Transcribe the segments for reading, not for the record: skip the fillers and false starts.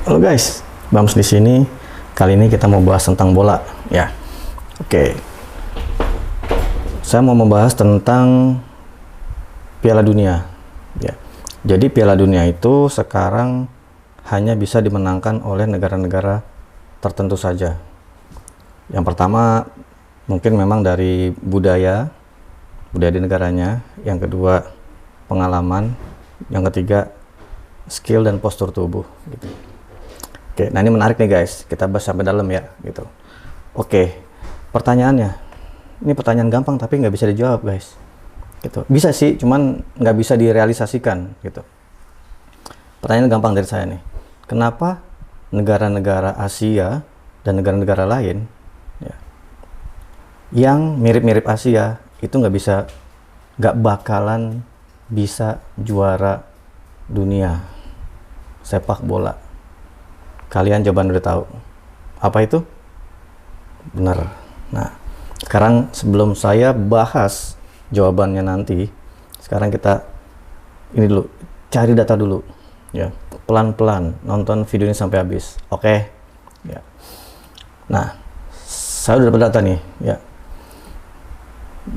Halo guys, Bams di sini. Kali ini kita mau bahas tentang bola, ya. Oke. Saya mau membahas tentang Piala Dunia, ya. Jadi Piala Dunia itu sekarang hanya bisa dimenangkan oleh negara-negara tertentu saja. Yang pertama, mungkin memang dari budaya di negaranya. Yang kedua, pengalaman. Yang ketiga, skill dan postur tubuh, gitu. Oke, nah ini menarik nih guys, kita bahas sampai dalam ya, gitu. Oke, pertanyaannya, ini pertanyaan gampang tapi nggak bisa dijawab guys, gitu. Bisa sih, cuman nggak bisa direalisasikan, gitu. Pertanyaan gampang dari saya nih, kenapa negara-negara Asia dan negara-negara lain ya, yang mirip-mirip Asia itu nggak bakalan bisa juara dunia sepak bola? Kalian jawaban udah tahu. Apa itu? Benar. Nah, sekarang sebelum saya bahas jawabannya nanti, sekarang kita ini dulu, cari data dulu. Ya, pelan-pelan nonton video ini sampai habis. Oke? Ya. Nah, saya udah dapat data nih, ya.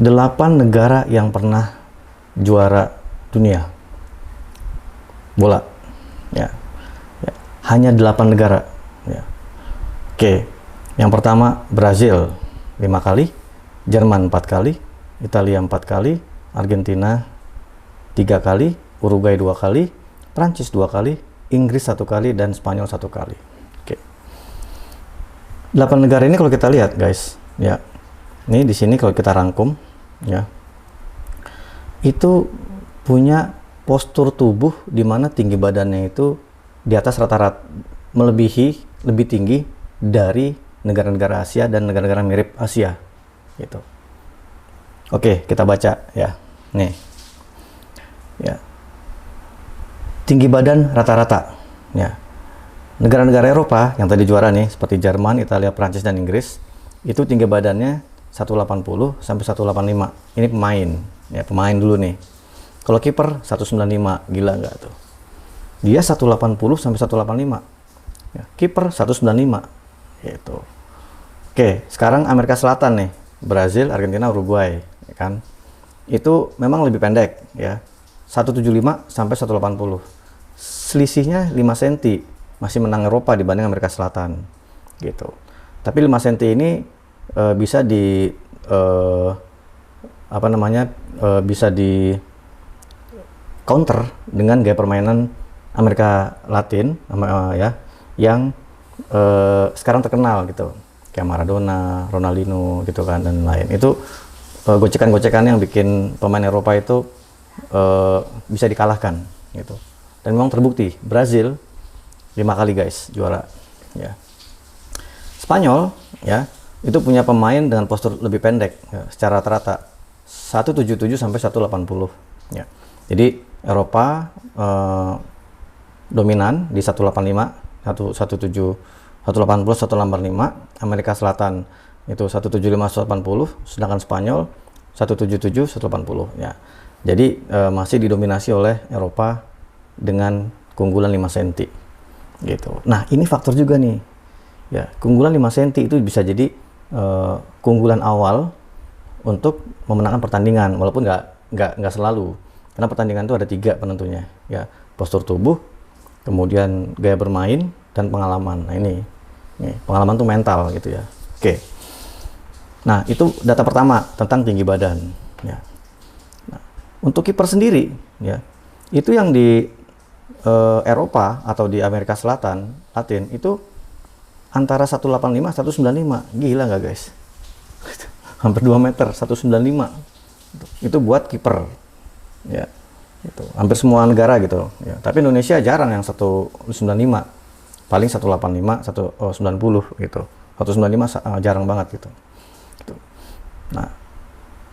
8 negara yang pernah juara dunia bola. Ya. Hanya 8 negara, ya. Oke, yang pertama Brazil 5 kali, Jerman 4 kali, Italia 4 kali, Argentina 3 kali, Uruguay 2 kali, Prancis 2 kali, Inggris 1 kali, dan Spanyol 1 kali. Oke, 8 negara ini kalau kita lihat guys, ya, ini di sini kalau kita rangkum, ya, itu punya postur tubuh di mana tinggi badannya itu di atas rata-rata, lebih tinggi dari negara-negara Asia dan negara-negara mirip Asia, gitu. Oke, kita baca ya. Nih. Ya. Tinggi badan rata-rata, ya. Negara-negara Eropa yang tadi juara nih seperti Jerman, Italia, Prancis, dan Inggris, itu tinggi badannya 180 sampai 185. Ini pemain, ya, pemain dulu nih. Kalau kiper 195, gila nggak tuh? Dia 180 sampai 185. Ya, kiper 195. Gitu. Oke, sekarang Amerika Selatan nih, Brazil, Argentina, Uruguay, ya kan? Itu memang lebih pendek, ya. 175 sampai 180. Selisihnya 5 cm, masih menang Eropa dibanding Amerika Selatan. Gitu. Tapi 5 cm ini bisa di bisa di counter dengan gaya permainan Amerika Latin, ya, yang sekarang terkenal gitu, kayak Maradona, Ronaldinho, gitu kan, dan lain. Itu gocekan-gocekan yang bikin pemain Eropa itu bisa dikalahkan, gitu. Dan memang terbukti, Brazil 5 kali guys juara, ya. Spanyol, ya, itu punya pemain dengan postur lebih pendek, ya, secara rata-rata 177 sampai 180, ya. Jadi Eropa dominan di 185, 180, 185. Amerika Selatan itu 175, 180, sedangkan Spanyol 177, 180, ya. Jadi masih didominasi oleh Eropa dengan keunggulan 5 cm, gitu. Nah, ini faktor juga nih. Ya, keunggulan 5 cm itu bisa jadi keunggulan awal untuk memenangkan pertandingan, walaupun nggak selalu. Karena pertandingan itu ada 3 penentunya, ya. Postur tubuh, kemudian gaya bermain, dan pengalaman. Nah, ini pengalaman tuh mental, gitu ya. Oke. Nah, itu data pertama tentang tinggi badan, ya. Nah, untuk kiper sendiri, ya, itu yang di Eropa atau di Amerika Selatan, Latin, itu antara 185 195. Gila nggak guys? Hampir 2 meter, 195. Itu buat kiper, ya. Itu hampir semua negara gitu, ya. Tapi Indonesia jarang yang 195, paling 185, 190 gitu. 195 jarang banget gitu. Nah,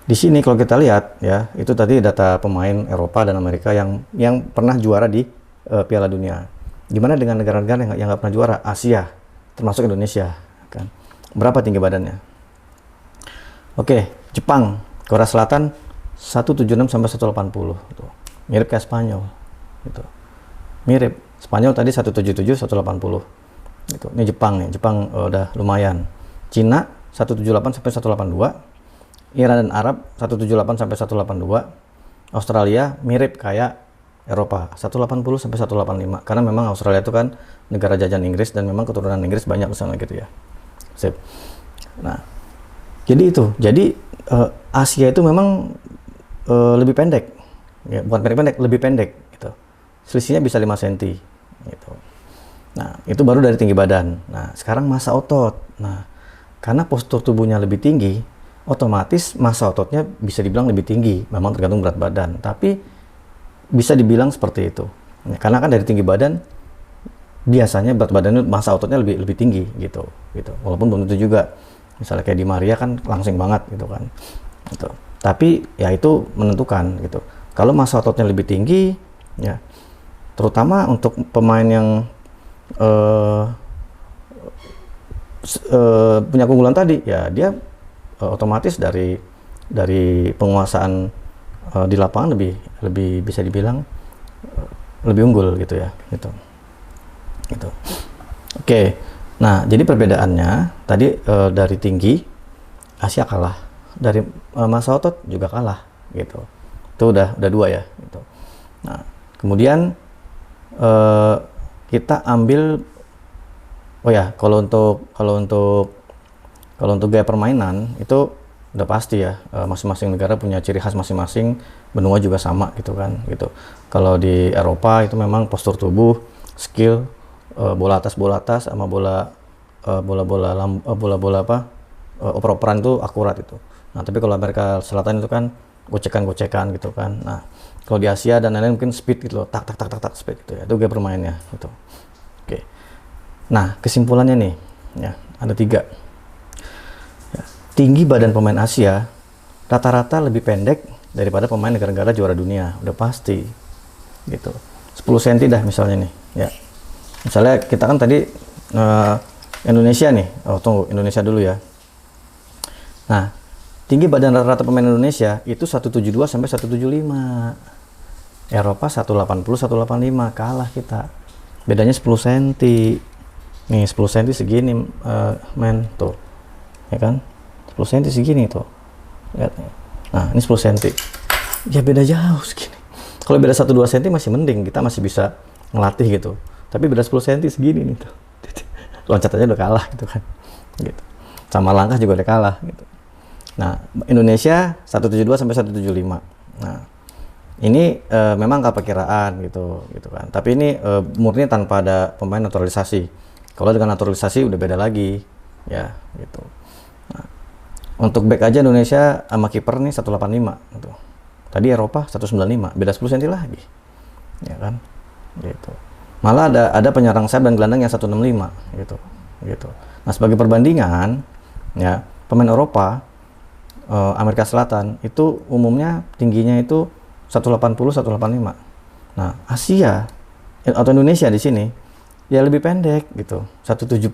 di sini kalau kita lihat, ya, itu tadi data pemain Eropa dan Amerika yang pernah juara di Piala Dunia. Gimana dengan negara-negara yang nggak pernah juara? Asia, termasuk Indonesia, kan? Berapa tinggi badannya? Oke, Jepang, Korea Selatan 176 sampai 180 tuh. Mirip kayak Spanyol, gitu. Mirip. Spanyol tadi 177, 180. Gitu. Ini Jepang nih, Jepang udah lumayan. Cina 178 sampai 182. Iran dan Arab 178 sampai 182. Australia mirip kayak Eropa 180 sampai 185. Karena memang Australia itu kan negara jajahan Inggris dan memang keturunan Inggris banyak di sana gitu ya. Sip. Nah, jadi itu. Jadi Asia itu memang lebih pendek. Ya, bukan pendek-pendek, lebih pendek gitu. Selisihnya bisa 5 cm gitu. Nah, itu baru dari tinggi badan. Nah, sekarang massa otot. Nah, karena postur tubuhnya lebih tinggi, otomatis massa ototnya bisa dibilang lebih tinggi, memang tergantung berat badan, tapi bisa dibilang seperti itu. Ya, karena kan dari tinggi badan biasanya berat badannya massa ototnya lebih tinggi gitu. Walaupun belum tentu juga. Misalnya kayak di Maria kan langsing banget gitu kan. Gitu. Tapi ya itu menentukan gitu. Kalau massa ototnya lebih tinggi, ya terutama untuk pemain yang punya keunggulan tadi, ya dia otomatis dari penguasaan di lapangan lebih bisa dibilang lebih unggul gitu ya, gitu. Oke, nah jadi perbedaannya tadi dari tinggi Asia kalah, dari massa otot juga kalah gitu. Itu udah 2 ya gitu. Nah kemudian kita ambil, oh ya, kalau untuk gaya permainan itu udah pasti ya, masing-masing negara punya ciri khas masing-masing, benua juga sama gitu kan gitu. Kalau di Eropa itu memang postur tubuh, skill, bola atas sama bola oper-operan itu akurat itu. Nah, tapi kalau Amerika Selatan itu kan gocekan gitu kan. Nah, kalau di Asia dan lain-lain mungkin speed gitu loh, tak speed gitu ya. Itu gaya permainnya gitu. Oke. Nah, kesimpulannya nih ya, ada 3. Tinggi badan pemain Asia rata-rata lebih pendek daripada pemain negara-negara juara dunia, udah pasti gitu. 10 cm dah misalnya nih ya. Misalnya kita kan tadi Indonesia nih, tunggu Indonesia dulu ya. Nah, tinggi badan rata-rata pemain Indonesia itu 172 sampai 175. Eropa 180, 185, kalah kita. Bedanya 10 cm. Nih 10 cm segini men tuh. Ya kan? 10 cm segini tuh. Lihat nih. Nah, ini 10 cm. Ya beda jauh segini. Kalau beda 1-2 cm masih mending, kita masih bisa ngelatih gitu. Tapi beda 10 cm segini nih tuh. Loncat aja udah kalah gitu kan. Gitu. Sama langkah juga udah kalah gitu. Nah, Indonesia 172 sampai 175. Nah, ini memang nggak perkiraan gitu kan. Tapi ini murni tanpa ada pemain naturalisasi. Kalau dengan naturalisasi udah beda lagi ya gitu. Nah, untuk back aja Indonesia sama kiper nih 185 gitu. Tadi Eropa 195, beda 10 cm lagi. Ya kan? Gitu. Malah ada penyerang sayap dan gelandang yang 165 gitu. Nah, sebagai perbandingan ya, pemain Eropa Amerika Selatan itu umumnya tingginya itu 180 185. Nah, Asia atau Indonesia di sini ya lebih pendek gitu. 175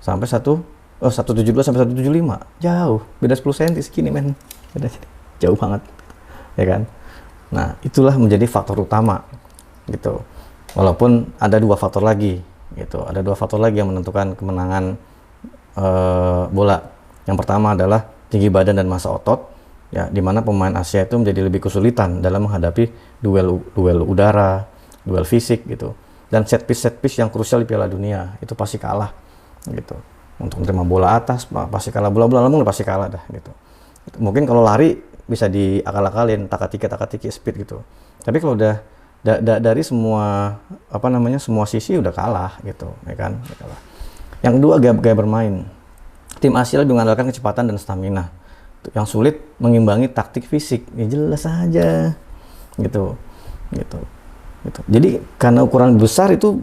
sampai 172 sampai 175. Jauh, beda 10 cm segini men. Beda jauh banget. Ya kan? Nah, itulah menjadi faktor utama gitu. Walaupun ada 2 faktor lagi gitu. Ada 2 faktor lagi yang menentukan kemenangan bola. Yang pertama adalah tinggi badan dan massa otot, ya, di mana pemain Asia itu menjadi lebih kesulitan dalam menghadapi duel udara, duel fisik gitu. Dan set piece yang krusial di Piala Dunia itu pasti kalah gitu. Untuk menerima bola atas pasti kalah, bola lambung pasti kalah dah gitu. Mungkin kalau lari bisa diakal-akalin, taka-tiki speed gitu. Tapi kalau udah dari semua semua sisi udah kalah gitu, ya kan? Udah kalah. Yang kedua, gaya bermain. Tim Asia lebih mengandalkan kecepatan dan stamina. Yang sulit mengimbangi taktik fisik. Ya jelas aja. Gitu. Jadi karena ukuran besar itu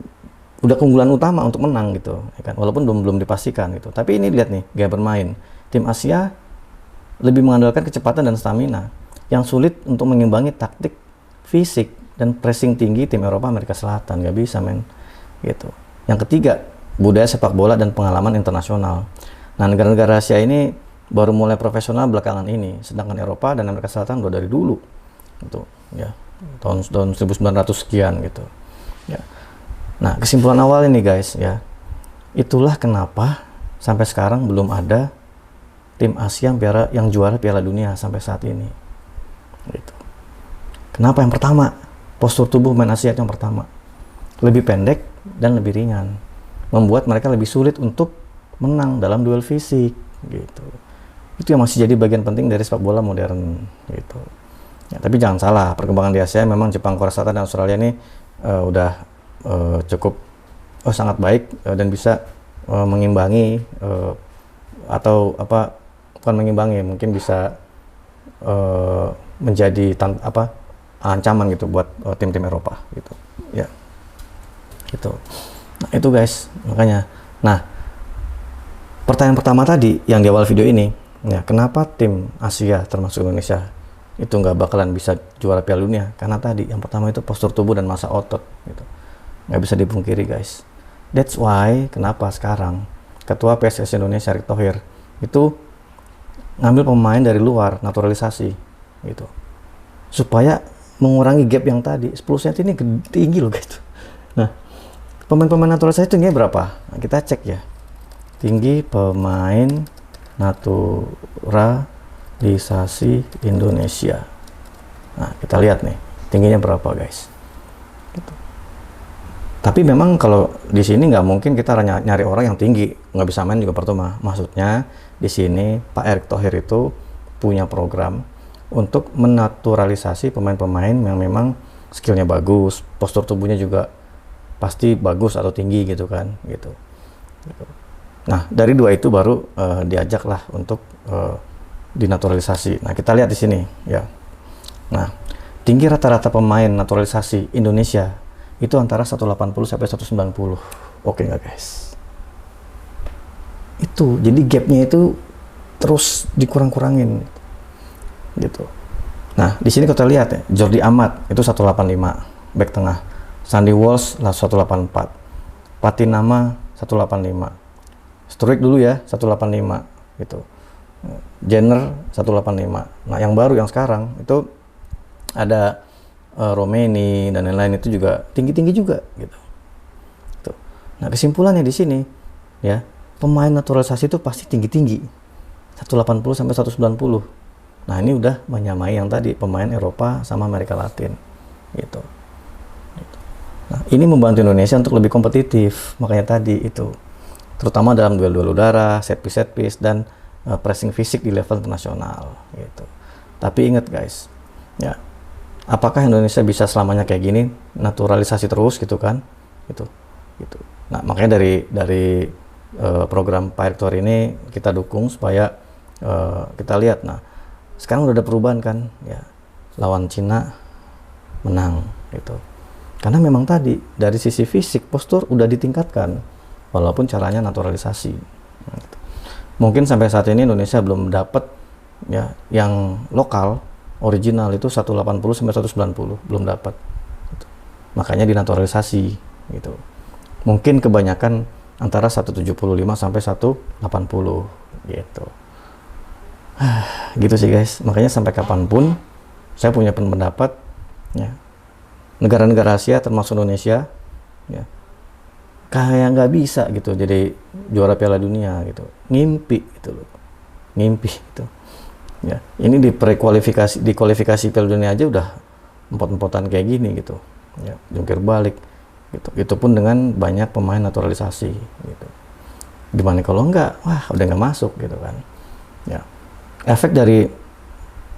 udah keunggulan utama untuk menang gitu, ya kan? Walaupun belum dipastikan gitu. Tapi ini lihat nih gaya bermain. Tim Asia lebih mengandalkan kecepatan dan stamina. Yang sulit untuk mengimbangi taktik fisik dan pressing tinggi tim Eropa Amerika Selatan. Nggak bisa men. Gitu. Yang ketiga, budaya sepak bola dan pengalaman internasional. Nah, negara-negara Asia ini baru mulai profesional belakangan ini, sedangkan Eropa dan Amerika Selatan udah dari dulu. Gitu, ya. tahun 1900 sekian gitu ya. Nah, kesimpulan awal ini guys ya, itulah kenapa sampai sekarang belum ada tim Asia yang juara Piala Dunia sampai saat ini gitu. Kenapa? Yang pertama, postur tubuh pemain Asia yang pertama lebih pendek dan lebih ringan, membuat mereka lebih sulit untuk menang dalam duel fisik gitu. Itu yang masih jadi bagian penting dari sepak bola modern gitu ya. Tapi jangan salah, perkembangan di Asia memang Jepang, Korea Selatan, dan Australia ini udah cukup sangat baik dan bisa mengimbangi atau apa, bukan mengimbangi, mungkin bisa menjadi ancaman gitu buat tim-tim Eropa gitu ya gitu. Nah, itu guys, makanya. Nah, pertanyaan pertama tadi yang di awal video ini ya, kenapa tim Asia termasuk Indonesia itu nggak bakalan bisa juara Piala Dunia? Karena tadi yang pertama itu postur tubuh dan massa otot gitu, nggak bisa dipungkiri guys. That's why kenapa sekarang Ketua PSSI Indonesia Erick Thohir itu ngambil pemain dari luar, naturalisasi gitu, supaya mengurangi gap yang tadi 10 cm ini tinggi loh guys. Nah, pemain-pemain naturalisasi itu tingginya berapa? Nah, kita cek ya, tinggi pemain naturalisasi Indonesia. Nah, kita lihat nih tingginya berapa guys gitu. Tapi memang kalau di sini nggak mungkin kita nyari orang yang tinggi nggak bisa main juga percuma. Maksudnya di sini Pak Erick Thohir itu punya program untuk menaturalisasi pemain-pemain yang memang skillnya bagus, postur tubuhnya juga pasti bagus atau tinggi gitu kan gitu. Nah, dari dua itu baru diajaklah untuk dinaturalisasi. Nah, kita lihat di sini ya. Nah, tinggi rata-rata pemain naturalisasi Indonesia itu antara 180 sampai 190. Oke nggak guys? Itu jadi gapnya itu terus dikurang-kurangin gitu. Nah, di sini kita lihat ya, Jordi Amat itu 185 back tengah, Sandy Walsh lah 184, Patinama 185, Sturridge dulu ya 185 gitu, Jenner 185. Nah, yang baru yang sekarang itu ada Romeni dan lain-lain, itu juga tinggi-tinggi juga gitu. Tuh. Nah, kesimpulannya di sini ya, pemain naturalisasi itu pasti tinggi-tinggi 180 sampai 190. Nah, ini udah menyamai yang tadi pemain Eropa sama Amerika Latin gitu. Nah, ini membantu Indonesia untuk lebih kompetitif, makanya tadi itu terutama dalam duel-duel udara, set piece dan pressing fisik di level internasional gitu. Tapi ingat guys ya, apakah Indonesia bisa selamanya kayak gini naturalisasi terus gitu kan gitu. Nah, makanya dari program Pak Erick Thohir ini kita dukung supaya kita lihat. Nah, sekarang udah ada perubahan kan ya, lawan Cina menang gitu, karena memang tadi dari sisi fisik postur udah ditingkatkan walaupun caranya naturalisasi gitu. Mungkin sampai saat ini Indonesia belum dapat ya yang lokal original itu 180 sampai 190 belum dapat gitu. Makanya dinaturalisasi gitu. Mungkin kebanyakan antara 175 sampai 180 gitu. Gitu sih guys. Makanya sampai kapanpun saya punya pendapat ya, negara-negara Asia termasuk Indonesia ya, kayak nggak bisa gitu jadi juara Piala Dunia gitu, ngimpi gitu loh, ngimpi gitu ya. Ini di kualifikasi Piala Dunia aja udah empot-empotan kayak gini gitu ya, jungkir balik gitu. Itu pun dengan banyak pemain naturalisasi gitu. Gimana kalau enggak, wah udah nggak masuk gitu kan ya. Efek dari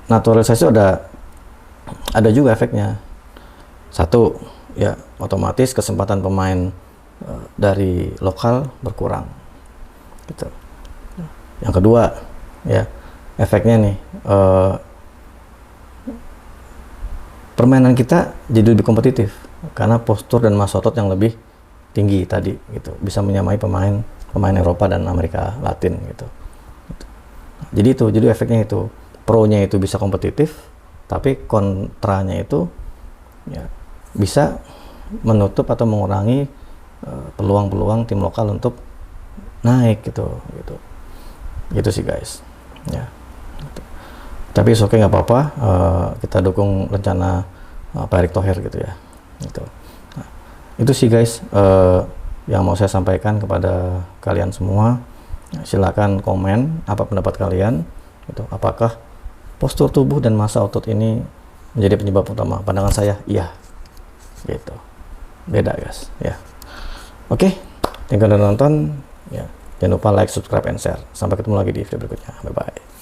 naturalisasi ada juga efeknya. Satu ya, otomatis kesempatan pemain dari lokal berkurang gitu. Yang kedua ya, efeknya nih permainan kita jadi lebih kompetitif karena postur dan massa otot yang lebih tinggi tadi gitu, bisa menyamai pemain Eropa dan Amerika Latin gitu. Jadi efeknya itu, pro-nya itu bisa kompetitif, tapi kontranya itu ya bisa menutup atau mengurangi peluang-peluang tim lokal untuk naik gitu sih guys ya gitu. Tapi oke, nggak apa-apa, kita dukung rencana Pak Erick Thohir gitu ya. Gitu. Nah, itu sih guys yang mau saya sampaikan kepada kalian semua. Silakan komen apa pendapat kalian. Gitu. Apakah postur tubuh dan massa otot ini menjadi penyebab utama? Pandangan saya, iya. Gitu. Beda guys. Ya. Oke, thank you udah nonton. Ya. Jangan lupa like, subscribe, and share. Sampai ketemu lagi di video berikutnya. Bye bye.